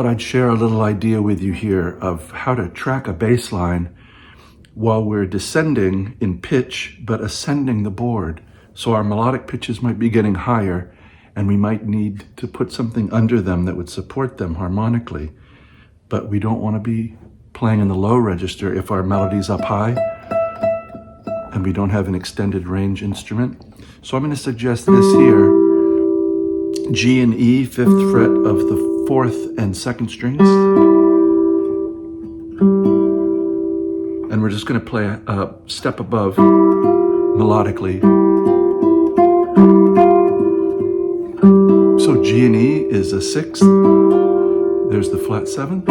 I'd share a little idea with you here of how to track a bass line while we're descending in pitch, but ascending the board. So our melodic pitches might be getting higher, and we might need to put something under them that would support them harmonically. But we don't want to be playing in the low register if our melody's up high and we don't have an extended range instrument. So I'm going to suggest this here, G and E, 5th fret of the 4th and 2nd strings. And we're just going to play a step above melodically. So G and E is a 6th. There's the flat 7th.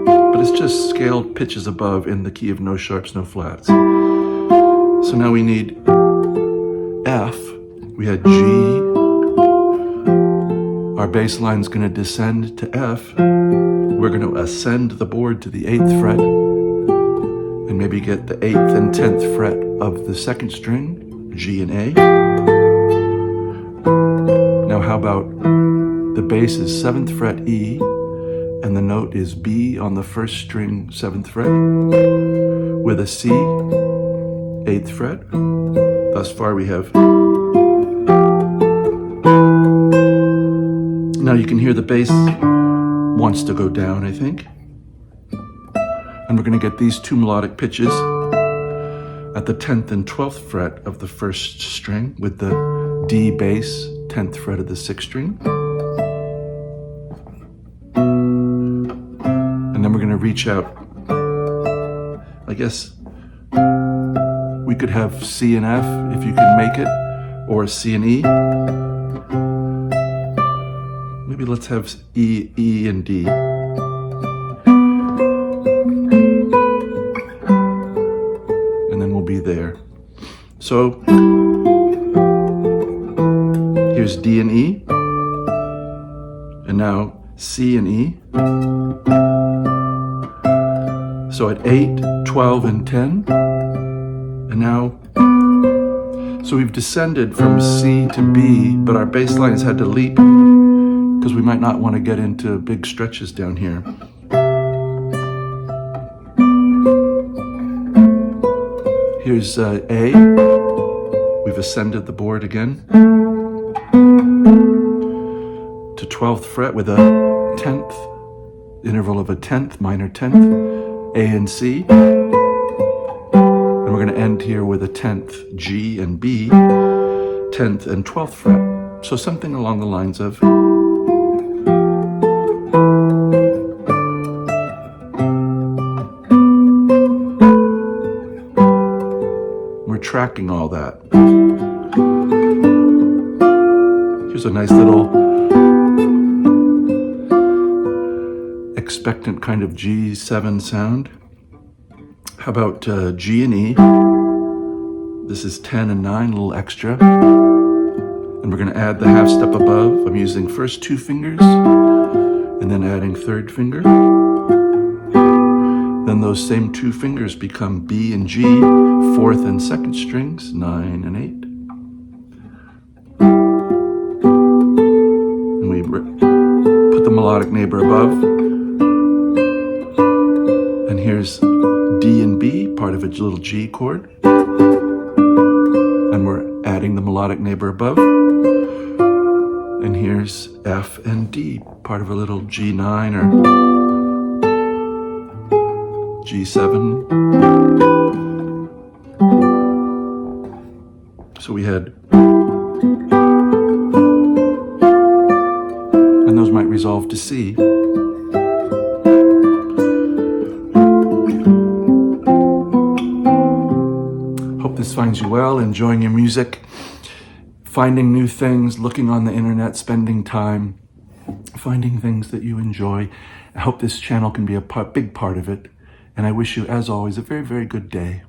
But it's just scaled pitches above in the key of no sharps, no flats. So now we need F. We had G. Our bass line's going to descend to F. We're going to ascend the board to the 8th fret and maybe get the 8th and 10th fret of the 2nd string, G and A. Now how about the bass is 7th fret E and the note is B on the 1st string, 7th fret with a C, 8th fret. Thus far we have. Now you can hear the bass wants to go down, I think. And we're going to get these two melodic pitches at the 10th and 12th fret of the 1st string with the D bass, 10th fret of the 6th string. And then we're going to reach out. I guess we could have C and F if you can make it, or C and E. Maybe let's have E, E, and D. And then we'll be there. So here's D and E. And now C and E. So at 8, 12, and 10. And now, so we've descended from C to B, but our bass lines had to leap because we might not want to get into big stretches down here. Here's A. We've ascended the board again to 12th fret with a 10th, interval of a 10th, minor 10th, A and C. And we're going to end here with a 10th, G and B, 10th and 12th fret. So something along the lines of. We're tracking all that. Here's a nice little expectant kind of G7 sound. How about G and E? This is 10 and 9, a little extra. And we're going to add the half step above. I'm using first 2 fingers and then adding 3rd finger. Then those same 2 fingers become B and G, 4th and 2nd strings, 9 and 8. And we put the melodic neighbor above. And here's D and B, part of a little G chord. And we're adding the melodic neighbor above. And here's F and D, part of a little G9 or G7. So we had, and those might resolve to C. Hope this finds you well, enjoying your music, finding new things, looking on the internet, spending time, finding things that you enjoy. I hope this channel can be a big part of it. And I wish you, as always, a very, very good day.